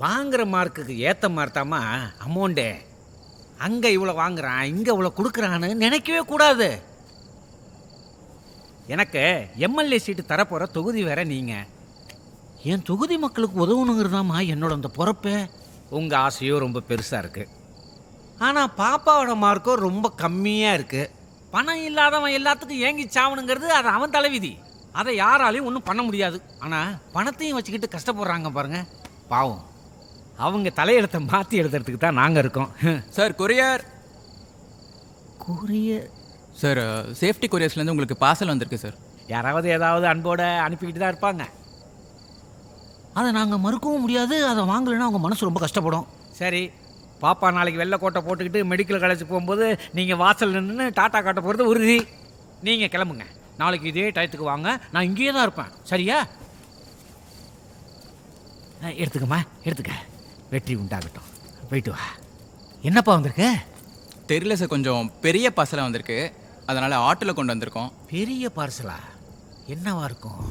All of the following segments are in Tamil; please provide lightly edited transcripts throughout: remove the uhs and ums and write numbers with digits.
வாங்குற மார்க்குக்கு ஏற்ற மாதிரி தாம்மா அமௌண்ட்டு. அங்கே இவ்வளோ வாங்குறான் இங்கே இவ்வளோ கொடுக்குறான்னு நினைக்கவே கூடாது. எனக்கு எம்எல்ஏ சீட்டு தரப்போகிற தொகுதி வேற நீங்கள். என் தொகுதி மக்களுக்கு உதவணுங்கிறதாம்மா என்னோட அந்த பொறுப்பு. உங்கள் ஆசையும் ரொம்ப பெருசாக இருக்குது. ஆனால் பாப்பாவோட மார்க்கும் ரொம்ப கம்மியாக இருக்குது. பணம் இல்லாதவன் எல்லாத்துக்கும் ஏங்கி சாவணுங்கிறது அது அவன் தலைவிதி. அதை யாராலையும் ஒன்றும் பண்ண முடியாது. ஆனால் பணத்தையும் வச்சுக்கிட்டு கஷ்டப்படுறாங்க பாருங்க, பாவம். அவங்க தலையெழுத்தை மாற்றி எழுதுறதுக்கு தான் நாங்கள் இருக்கோம். Sir courier. Courier sir safety கொரியர்ஸ்லேருந்து உங்களுக்கு பார்சல் வந்திருக்கு சார். யாராவது ஏதாவது அன்போடு அனுப்பிக்கிட்டு தான் இருப்பாங்க. அதை நாங்கள் மறுக்கவும் முடியாது. அதை வாங்கலைன்னா அவங்க மனசு ரொம்ப கஷ்டப்படும். சரி, பாப்பா நாளைக்கு வெள்ளை கோட்டை போட்டுக்கிட்டு மெடிக்கல் காலேஜ் போகும்போது நீங்கள் வாசல் நின்று டாட்டா காட்ட போகிறது உறுதி. நீங்கள் கிளம்புங்க. நாளைக்கு இதே டயத்துக்கு வாங்க. நான் இங்கேயே தான் இருப்பேன். சரியா? எடுத்துக்கம்மா, எடுத்துக்க. வெற்றி உண்டாகட்டும். போயிட்டு வா. என்னப்பா வந்திருக்கு? தெரியல சார், கொஞ்சம் பெரிய பார்சலாக வந்திருக்கு. அதனால் ஆட்டோவில் கொண்டு வந்திருக்கோம். பெரிய பார்சலா? என்னவா இருக்கும்?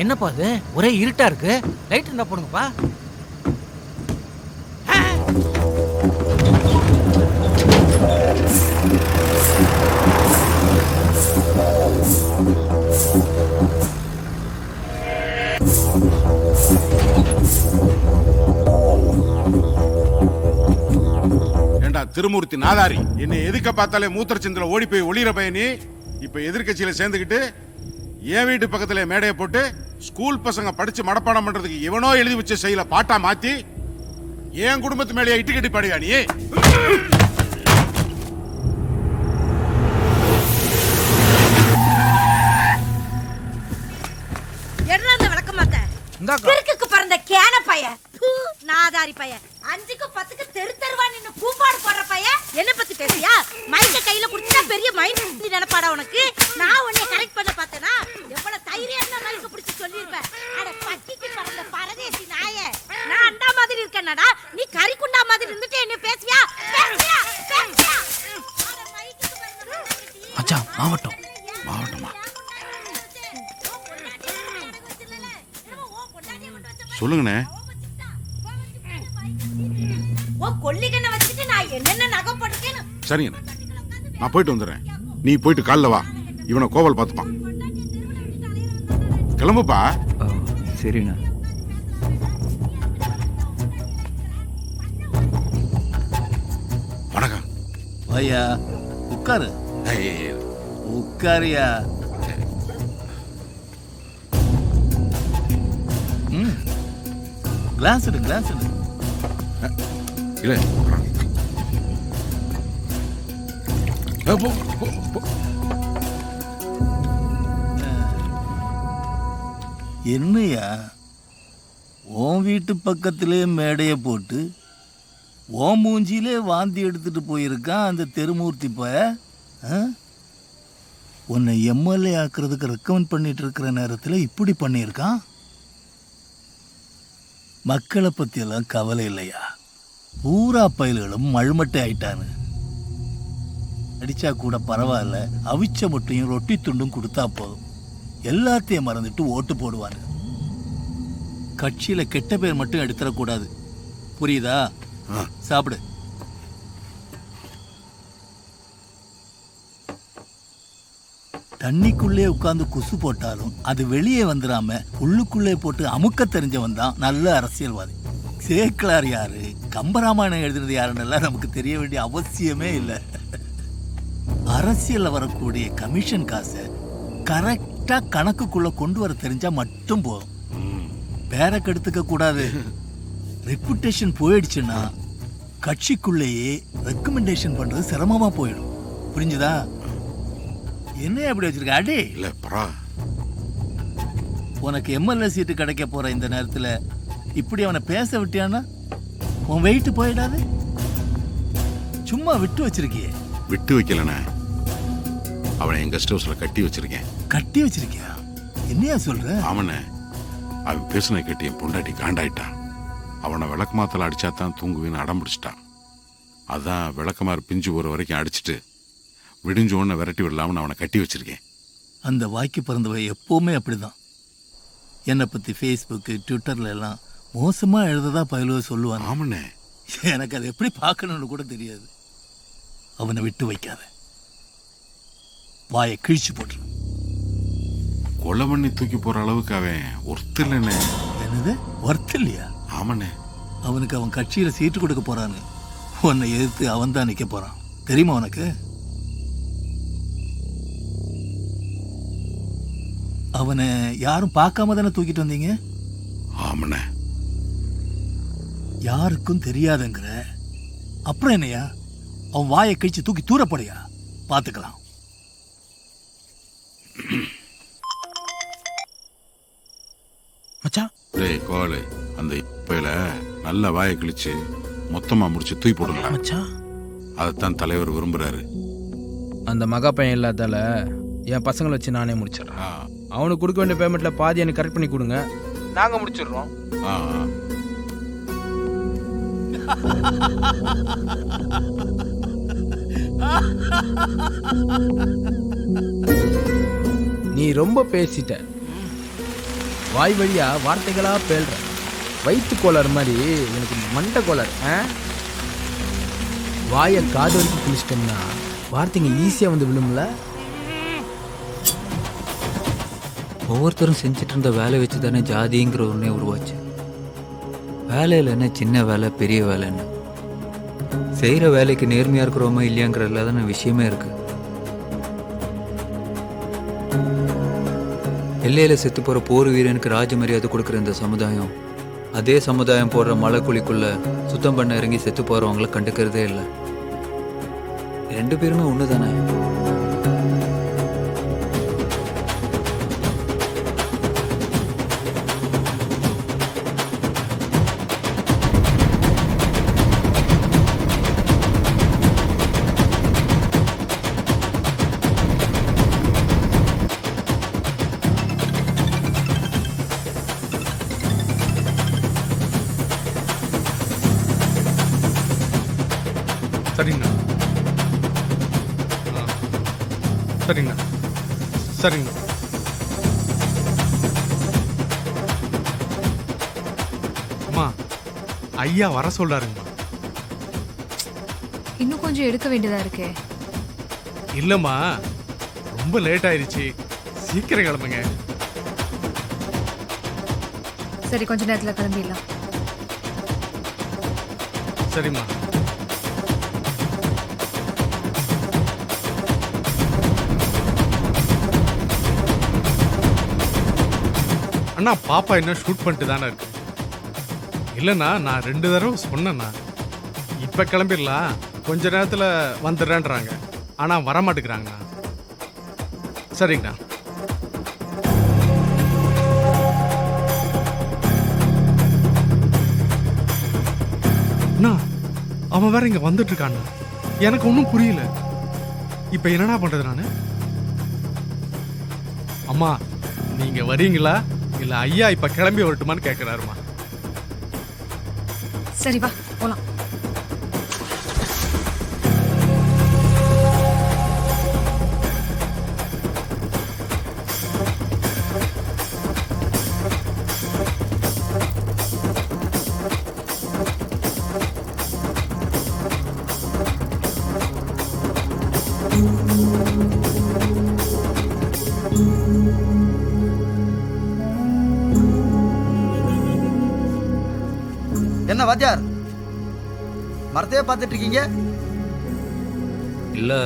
என்னப்பா அது? ஒரே இருட்டா இருக்கு. லைட் இருந்தா போடுங்கப்பா. ஏண்டா திருமூர்த்தி நாதாரி, என்னை எதுக்க பார்த்தாலே மூத்திரச்சந்தில ஓடி போய் ஒளிர பயணி இப்ப எதிர்கட்சியில சேர்ந்துக்கிட்டு என் வீட்டு பக்கத்துல மேடையை போட்டு ஸ்கூல் பசங்க படிச்சு மடப்பாடம் பண்றதுக்கு இவனோ எழுதி வச்ச செயல பாட்டா மாத்தி என் குடும்பத்து மேலேயே இட்டு கட்டி பாடுவா நீ. கிறுக்குக்கு பிறந்த கேன பைய, நாதாரி பைய, 5க்கு 10க்கு தெரு தெருவா நின்னு கூப்பாடு போடுற பைய. என்ன பத்தி பேசியா? மைக்க கையில குடுத்தா பெரிய மைண்ட் நினைப்பாடா உனக்கு? நான் உன்னை கரெக்ட் பண்ண பார்த்தேனா எவ்வளவு தைரியமா மைக்க பிடிச்சு சொல்லிருப்பேன். அட பட்டிக்கு பிறந்த பரதேசி நாயே, நான் அண்டா மாதிரி இருக்கேனடா, நீ கறிக்குண்டா மாதிரி இருந்துட்டு என்ன பேசியா? பேசியா? பேசியா? மச்சான், மாவட்டம். மாவட்டமா? சொல்லுங்கண்ணே. சரிங்கண்ணே, நான் போயிட்டு வந்துடுறேன். நீ போயிட்டு காலைல வா. இவனை கோவல் பார்த்துப்பான். கிளம்புப்பா. சரிண்ணா. வணக்கம். ஐயா உட்காரு. உட்காரியா. கிளாஸ் எடு, கிளாஸ் எடு. இல்ல என்னையா உன் வீட்டு பக்கத்திலே மேடைய போட்டு உன் மூஞ்சியிலே வாந்தி எடுத்துட்டு போயிருக்கான் அந்த தெருமூர்த்தி பய. உன்னை எம்எல்ஏ ஆக்குறதுக்கு ரெக்கமெண்ட் பண்ணிட்டு இருக்கிற நேரத்தில் இப்படி பண்ணியிருக்கான். மக்களை பற்றியெல்லாம் கவலை இல்லையா? பூரா பயல்களும் மழுமட்டை ஆயிட்டானு. அடிச்சா கூட பரவாயில்ல, அவிச்ச முட்டையும் ரொட்டி துண்டும் கொடுத்தா போதும், எல்லாத்தையும் மறந்துட்டு ஓட்டு போடுவானு. கட்சியில கெட்ட பேர் மட்டும் எடுத்துடக்கூடாது, புரியுதா? சாப்பிடு. தண்ணிக்குள்ளே உட்கார்ந்து குசு போட்டாலும் அது வெளியே வந்துடாம உள்ளுக்குள்ளே போட்டு அமுக்க தெரிஞ்சவன் தான் நல்ல அரசியல்வாதி. சேக்கலார் யாரு, கம்பராமாயணம் எழுதுறது யாருன்னு நமக்கு தெரிய வேண்டிய அவசியமே இல்லை. அரசியல்ல வரக்கூடிய கமிஷன் காசை கரெக்டா கணக்குக்குள்ள கொண்டு வர தெரிஞ்சா மட்டும் போதும். பேர கெடுத்துக்க கூடாது. ரெப்புடேஷன் போயிடுச்சுன்னா கட்சிக்குள்ளேயே ரெக்கமெண்டேஷன் பண்றது சிரமமா போயிடும், புரிஞ்சுதா? என்ன அப்படி வச்சிருக்க? அடி இல்ல பரா. உனக்கு எம்எல்ஏ சீட்டு கிடைக்க போற இந்த நேரத்துல இப்படி அவனை பேச விட்டியானா உன் வெயிட் போயிடாது. சும்மா விட்டு வச்சிருக்கியே. விட்டு வைக்கலண்ணே, அவனை என் கெஸ்ட் ஹவுஸ்ல கட்டி வச்சிருக்கேன். கட்டி வச்சிருக்கியா? என்னையா சொல்ற? அவனை அவன் பேசின கேட்டு என் பொண்டாட்டி காண்டாயிட்டான். அவனை விளக்கு மாத்தல அடிச்சாதான் தூங்குவேன்னு அடம் பிடிச்சிட்டான். அதான் விளக்கமாறு பிஞ்சு போற வரைக்கும் அடிச்சுட்டு விடிஞ்ச உடனே விரட்டி விடலாம்னு அவனை கட்டி வச்சிருக்கேன். அந்த வாய்க்கு பிறந்தவ எப்பவுமே அப்படிதான். என்னை பத்தி ஃபேஸ்புக்கு ட்விட்டர்ல எல்லாம் மோசமா எழுததா பயிலுவ சொல்லுவான். ஆமண்ணே, எனக்கு அதை எப்படி பார்க்கணும்னு கூட தெரியாது. அவனை விட்டு வைக்காத, வாயை கிழிச்சு போட்டுரு. கொலை பண்ணி தூக்கி போற அளவுக்கு அவன் ஒருத்தர் இல்லைண்ணே. என்னது ஒர்த் இல்லையா? ஆமண்ணே, அவனுக்கு அவன் கட்சியில சீட்டு கொடுக்க போறான்னு உன்னை எதிர்த்து அவன் தான் நிக்க போறான். தெரியுமா உனக்கு? அவனை யாரும் பார்க்காம தானே தூக்கிட்டு வந்தீங்க? ஆமண்ணே. யாருக்கும் தெரியாதுங்கிற அப்புறம் என்னையா? அவன் வாயை கிழிச்சு தூக்கி தூரப்படையா? பார்த்துக்கலாம். மச்சான் டேய் கோலை, அந்த இப்பையில நல்ல வாயை கிழிச்சு மொத்தமா முடிச்சு தூக்கி போடுங்களா. மச்சான் அதைத்தான் தலைவர் விரும்புறாரு. அந்த மகா பையன் இல்லாதால என் பசங்களை வச்சு நானே முடிச்சிடுறேன். அவனுக்கு கொடுக்க வேண்டிய பேமெண்ட்ல பாதி எனக்கு கரெக்ட் பண்ணி கொடுங்க, நாங்க முடிச்சிடுறோம். ஆ, ஆ. நீ ரொம்ப பேசிட்ட, வாய் வழியா வார்த்தைகளா பேல்ற. வயிற்று கோளாறு மாதிரி எனக்கு மண்டை கோளாறு. வாயை காது வரைக்கும் கிழிச்சிட்டோம்னா வார்த்தைங்க ஈஸியாக வந்து விழும்ல. ஒவ்வொருத்தரும் செஞ்சுட்டு இருந்த வேலையை வச்சு தானே ஜாதிங்கிற ஒன்றே உருவாச்சு. வேலையில் என்ன சின்ன வேலை பெரிய வேலைன்னு, செய்கிற வேலைக்கு நேர்மையாக இருக்கிறோமா இல்லையாங்கிறதுல தானே விஷயமே இருக்கு. எல்லையில் செத்து போகிற போர் வீரனுக்கு ராஜ மரியாதை கொடுக்குற இந்த சமுதாயம், அதே சமுதாயம் போடுற மலை குழிக்குள்ளே சுத்தம் பண்ண இறங்கி செத்து போகிறவங்கள கண்டுக்கிறதே இல்லை. ரெண்டு பேருமே ஒன்று தானே. சரிங்கண்ணா. சரிங்கண்ணா, சரிங்கண்ணா. அம்மா, ஐயா வர சொல்றாருங்கம்மா. இன்னும் கொஞ்சம் எடுக்க வேண்டியதா இருக்கே. இல்லம்மா, ரொம்ப லேட் ஆயிருச்சு, சீக்கிரம் கிளம்புங்க. சரி, கொஞ்ச நேரத்துல கிளம்பிடலாம். சரிம்மா. அண்ணா, பாப்பா என்ன ஷூட் பண்ணிட்டு தானே இருக்கு. இல்லைண்ணா, நான் 2 தடவை சொன்னேண்ணா. இப்போ கிளம்பிடலாம், கொஞ்ச நேரத்தில் வந்துடுறேன்றாங்க. ஆனால் வரமாட்டேங்கிறாங்கண்ணா. சரிங்கண்ணா. அண்ணா, அவன் வேற இங்கே வந்துட்டு இருக்காண்ணா. எனக்கு ஒன்றும் புரியல. இப்போ என்னண்ணா பண்ணுறது நான்? அம்மா, நீங்கள் வரீங்களா இல்லை ஐயா இப்போ கிளம்பி வரட்டுமான்னு கேட்குறாருமா. சரி, வா போலாம். என்ன வாத்தியார், மரத்தையே பார்த்துட்டு இருக்கீங்க? இல்லை,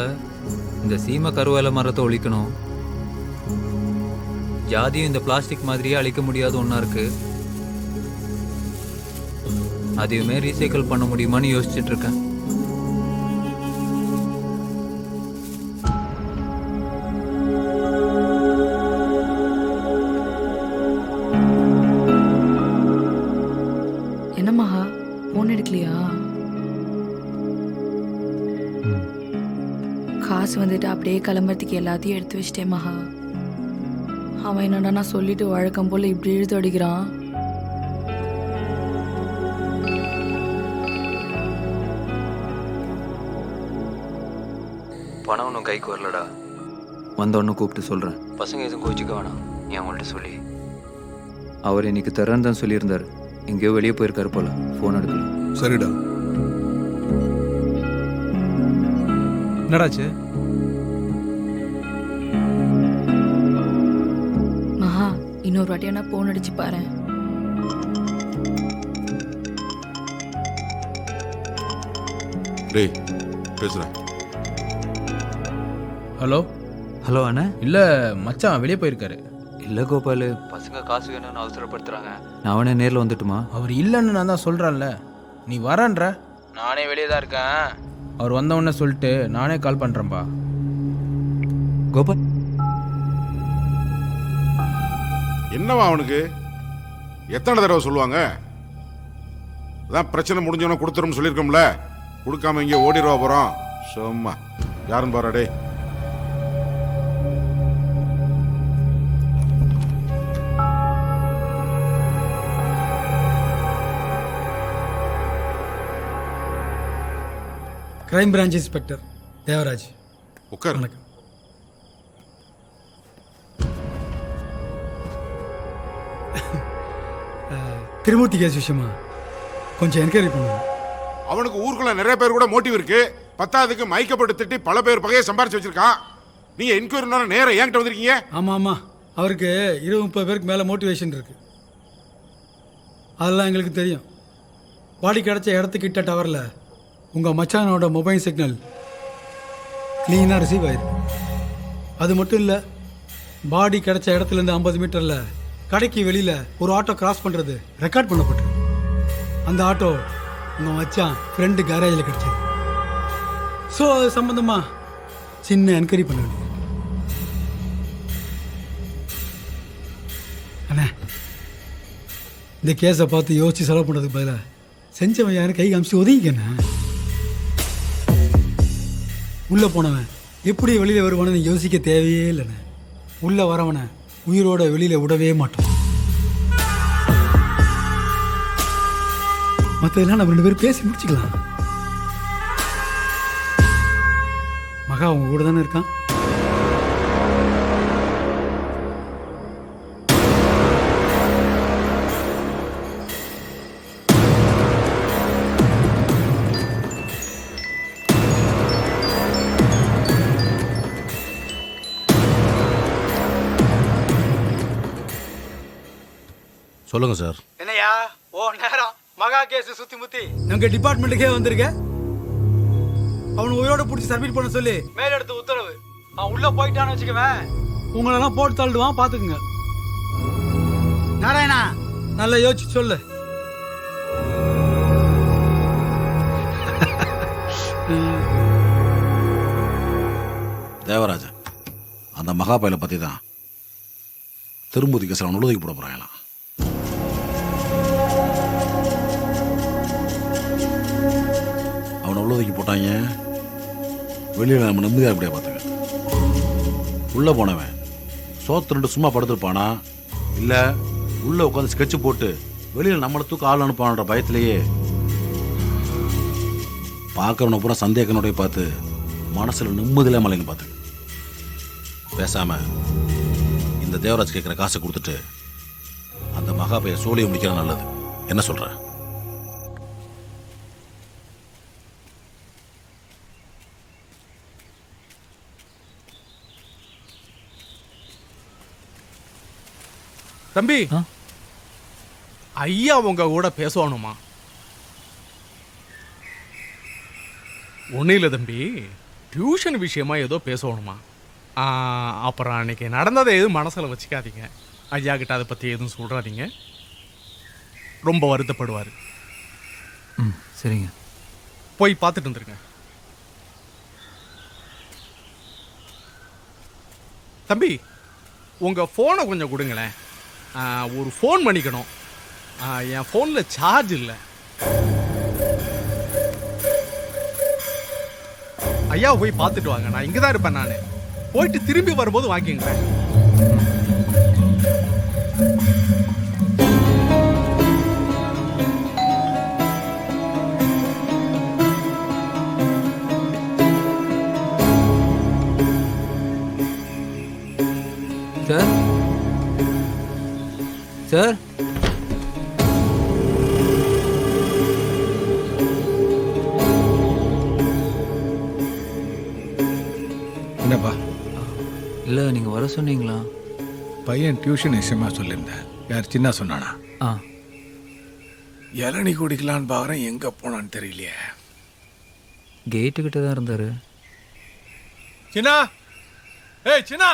இந்த சீமை கருவேல மரத்தை ஒழிக்கணும். ஜாதியும் இந்த பிளாஸ்டிக் மாதிரியே அழிக்க முடியாத ஒன்றா இருக்கு. அதையுமே ரீசைக்கிள் பண்ண முடியுமான்னு யோசிச்சுட்டு இருக்கேன். என்ன மகா, போன் எடுக்கலையா? காசு வந்துட்டு அப்படியே கிளம்புறதுக்கு எல்லாத்தையும் எடுத்து வச்சிட்டேன் மகா. அவன் என்னடா நான் சொல்லிட்டு வழக்கம் போல இப்படி இழுத்து அடிக்கிறான். பணம் ஒன்றும் கைக்கு வரலடா. வந்தோன்னு கூப்பிட்டு சொல்கிறேன். பசங்க எதுவும் கோச்சிக்க வேணாம், நீ அவங்கள்ட்ட சொல்லி. அவர் இன்னைக்கு தரேன்னு தான் சொல்லியிருந்தார். எங்கேயோ வெளியே போயிருக்காரு போல, ஃபோன் எடுக்கல. சரிடா. என்னடாச்சு? மகா, இன்னொரு வாட்டி என்ன ஃபோன் அடிச்சு பாரு. டேய் பேசுறேன். ஹலோ ஹலோ அண்ணா. இல்லை மச்சான் வெளியே போயிருக்காரு. இல்லை கோபால், பசங்க காசு வேணும்னு அவசரப்படுத்துகிறாங்க. நான் அவனே நேரில் வந்துட்டுமா? அவர் இல்லைன்னு நான் தான் சொல்கிறேன்ல, நீ வரேன்ற. நானே வெளியே தான் இருக்கேன். அவர் வந்தவொடனே சொல்லிட்டு நானே கால் பண்ணுறேன்ப்பா. கோபால் என்னவா அவனுக்கு எத்தனை தடவை சொல்லுவாங்க? அதான் பிரச்சனை முடிஞ்சவன கொடுத்துரும் சொல்லியிருக்கோம்ல. கொடுக்காம இங்கே ஓடிடுவா போறோம். சும்மா யாருன்னு பாரு. டே கிரைம் பிரான்ச் இன்ஸ்பெக்டர் தேவராஜ். உட்கார். வணக்கம். திருமூர்த்தி கேஸ் விஷயமா கொஞ்சம் என்கொயரி பண்ணுங்க. அவனுக்கு ஊருக்குள்ள நிறைய பேர் கூட மோட்டிவ் இருக்கு. பத்தாவதுக்கு மயக்கப்பட்டு திட்டி பல பேர் பகையை சம்பாரிச்சு வச்சிருக்கான். நீங்க என்கொயரி நேரம் என்கிட்ட வந்திருக்கீங்க. ஆமாம் ஆமாம், அவருக்கு 20-30 பேருக்கு மேலே மோட்டிவேஷன் இருக்கு. அதெல்லாம் எங்களுக்கு தெரியும். பாடி கிடச்ச இடத்துக்கிட்ட டவரில் உங்கள் மச்சானோட மொபைல் சிக்னல் க்ளீனாக ரிசீவ் ஆயிருக்கு. அது மட்டும் இல்லை, பாடி கிடச்ச இடத்துலேருந்து 50 மீட்டரில் கடைக்கு வெளியில் ஒரு ஆட்டோ கிராஸ் பண்ணுறது ரெக்கார்ட் பண்ணப்பட்டிருக்கு. அந்த ஆட்டோ உங்கள் மச்சான் ஃப்ரெண்டு கேரேஜில் கிடச்சது. ஸோ அது சம்மந்தமாக சின்ன என்கொயரி பண்ண வேண்டியது. அண்ணா, இந்த கேஸை பார்த்து யோசிச்சு செலவு பண்ணுறதுக்கு பதிலாக செஞ்சவன் யாரும் கை காமிச்சு ஒதுங்கிக்கண்ணா. உள்ளே போனவன் எப்படி வெளியில் வருவானு யோசிக்க தேவையே இல்லைண்ணே. உள்ளே வரவனை உயிரோட வெளியில் விடவே மாட்டோம். மற்றதெல்லாம் நம்ம 2 பேரும் பேசி முடிச்சுக்கலாம். மகா அவங்க கூட தானே இருக்கான். சொல்லுங்க சார். என்னையா ஓ நேரம் மகா கேஸ் சுத்தி முத்தி நம்ம டிபார்ட்மெண்ட்டுக்கே வந்திருக்க. அவனை உயிரோட பிடிச்சி சப்மிட் பண்ண சொல்லி மேலெடுத்து உத்தரவு. அவன் உள்ள போயிட்டான்னு வச்சுக்கவேன், உங்களெல்லாம் போட்டு தள்ளிடுவான். பாத்துக்குங்க. நாராயணா, நல்லா யோசிச்சு சொல்லு. தேவராஜன் அந்த மகாபயில பத்தி தான் திரும்பூதி கேசில் அவன் உழுதுக்கு போட போறாங்களாம். அவனை உள்ளதுக்கு போட்டாங்க. வெளியில் நம்ம நிம்மதியாக இருப்படியா பார்த்துக்க. உள்ளே போனவன் சோத்துட்டு சும்மா படுத்துருப்பானா, இல்லை உள்ளே உட்காந்து ஸ்கெட்சு போட்டு வெளியில் நம்மளை தூக்க ஆள் அனுப்பான்ற பயத்திலேயே பார்க்கறவனை பூரா சந்தேகனுடைய பார்த்து மனசில் நிம்மதியில மலைன்னு பார்த்துக்க. பேசாம இந்த தேவராஜ் கேட்குற காசை கொடுத்துட்டு அந்த மகாபைய சோழியை முடிக்கிறது நல்லது. என்ன சொல்ற? தம்பி, ஐயா உங்க கூட பேசணுமா? ஒன்றும் இல்லை தம்பி, டியூஷன் விஷயமா ஏதோ பேசணுமா? அப்புறம் அன்னைக்கு நடந்ததை எதுவும் மனசில் வச்சுக்காதீங்க. ஐயா கிட்ட அதை பற்றி எதுவும் சொல்கிறாதீங்க, ரொம்ப வருத்தப்படுவார். சரிங்க, போய் பார்த்துட்டு வந்துருங்க. தம்பி, உங்கள் ஃபோனை கொஞ்சம் கொடுங்களேன். ஒரு ஃபோன் பண்ணிக்கணும். என் ஃபோனில் சார்ஜ் இல்லை. ஐயா போய் பார்த்துட்டு வாங்க. நான் இங்கே தான் இருப்பேன். நான் போயிட்டு திரும்பி வரும்போது வாங்கிங்களேன். சார் சார் என்னப்பா? இல்லை நீங்கள் வர சொன்னீங்களா? பையன் டியூஷன் விஷயமா சொல்லியிருந்தேன். யார் சின்ன சொன்னானா? ஆ இளநீ குடிக்கலான்னு பார்க்குறேன், எங்கே போனான்னு தெரியலையே. கேட்டுக்கிட்ட தான் இருந்தார். சின்னா, ஏய் சின்னா,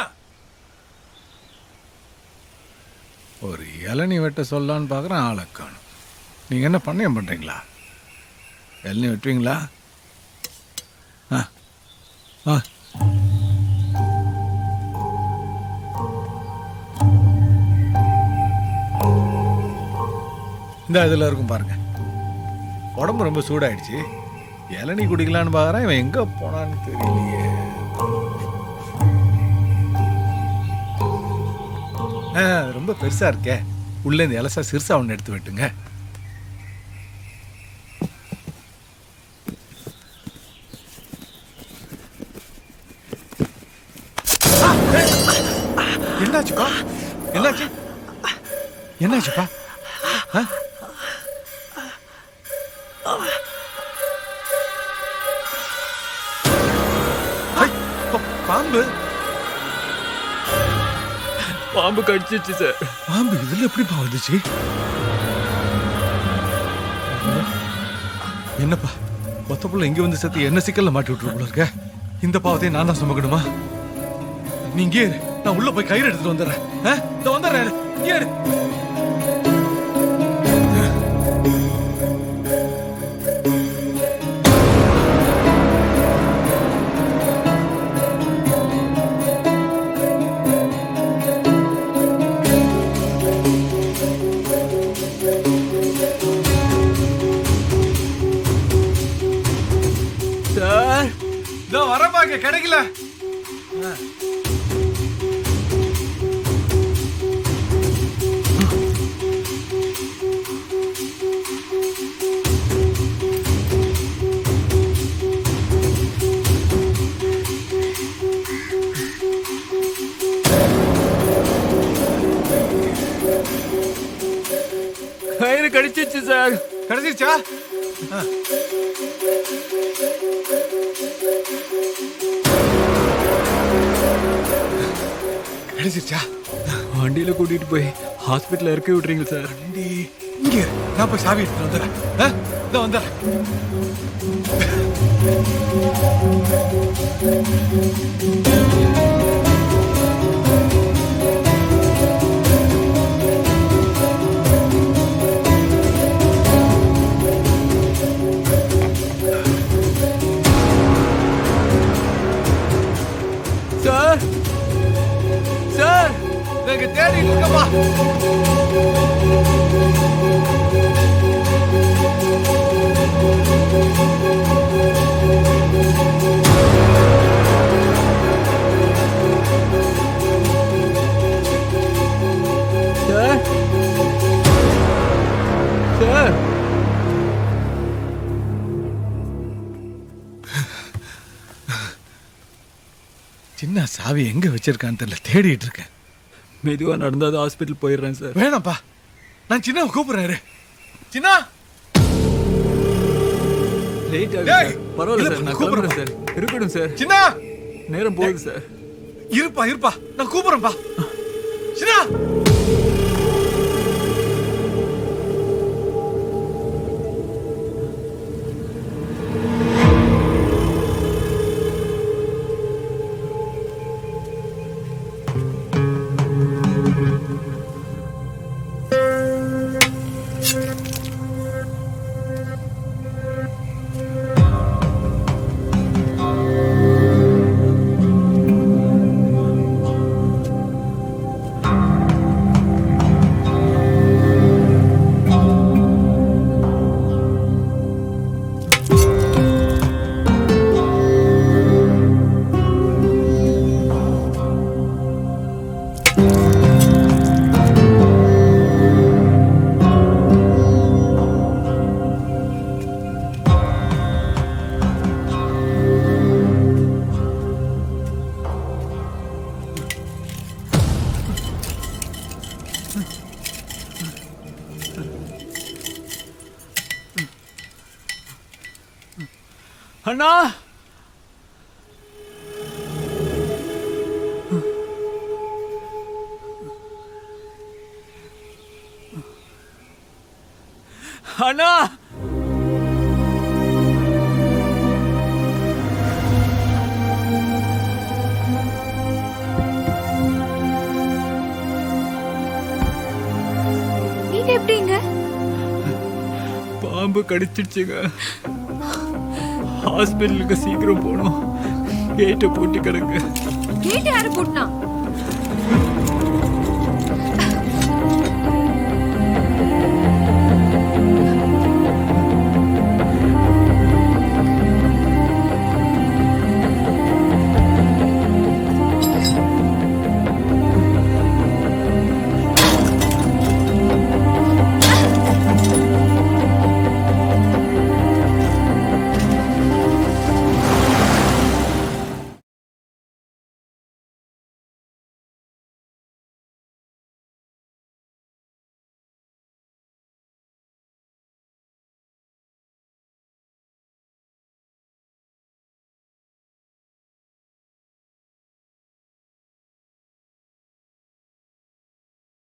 ஒரு இளநீ வெட்ட சொல்லலான்னு பார்க்குறேன், ஆளை காணும். நீங்கள் என்ன பண்ணையம் பண்ணுறீங்களா? இளநீ வெட்டுவீங்களா? ஆ ஆ இந்த இதில் இருக்கும் பாருங்க. உடம்பு ரொம்ப சூடாயிடுச்சு. இளநீ குடிக்கலான்னு பார்க்குறேன், இவன் எங்கே போனான்னு தெரியலையே. ரொம்ப பெருசாக இருக்கே. உள்ளே இந்த இலசா சிறுசா ஒன்று எடுத்து வெட்டுங்க. என்னாச்சுப்பா? என்னாச்சு? என்னாச்சுப்பா? பாம்பு பாம்பு கடிச்சிச்சு சார். பாம்பு இதுல எப்படிப்பா வந்துச்சு? என்னப்பா ஒத்த புள்ள இங்க வந்து சத்து என்ன சிக்கல்ல மாட்டி விட்டுருக்குள்ள இருக்க? இந்த பாவத்தையும் நான் தான் சுமக்கணுமா? நீங்க நான் உள்ள போய் கயிறு எடுத்துட்டு வந்துடுறேன். இந்த வந்துடுறேன். இங்கே இரு. வரப்பாங்க கிடைக்கல. கயிறு கடிச்சிச்சு சார். கடிச்சிருச்சா? கடிச்சிருச்சா? வண்டியில கூட்டிட்டு போய் ஹாஸ்பிட்டல்ல இறக்கி விட்டுறீங்க சார். வண்டி இங்க நான் போய் சாவி எடுத்துட்டு வந்துடுறேன். இதோ வந்துடுறேன். சார் சார் எனக்கு தேடிட்டு இருக்கப்பா. சார் சார் சின்ன சாவி எங்க வச்சிருக்கான்னு தெரியல, தேடிட்டு இருக்கேன். மெதுவா நடந்தாது ஹாஸ்பிட்டல் போயிடுறேன் சார். வேணாம்ப்பா, நான் சின்னாவை கூப்பிடுறேன். சின்னா லேட் ஆகுது. பரவாயில்ல சார், நான் கூப்பிடுறேன் சார். இருக்கட்டும் சார். சின்னா நேரம் போகுது சார். இருப்பா நான் கூப்பிடுறேன்ப்பா. சின்னா அண்ணா அண்ணா நீங்க எப்படிங்க? பாம்பு கடிச்சிடுச்சுங்க. ஹாஸ்பிட்டலுக்கு சீக்கிரம் போகணும். கேட்டை பூட்டி கிடக்கு. கேட்டு யாரு போட்டுனா?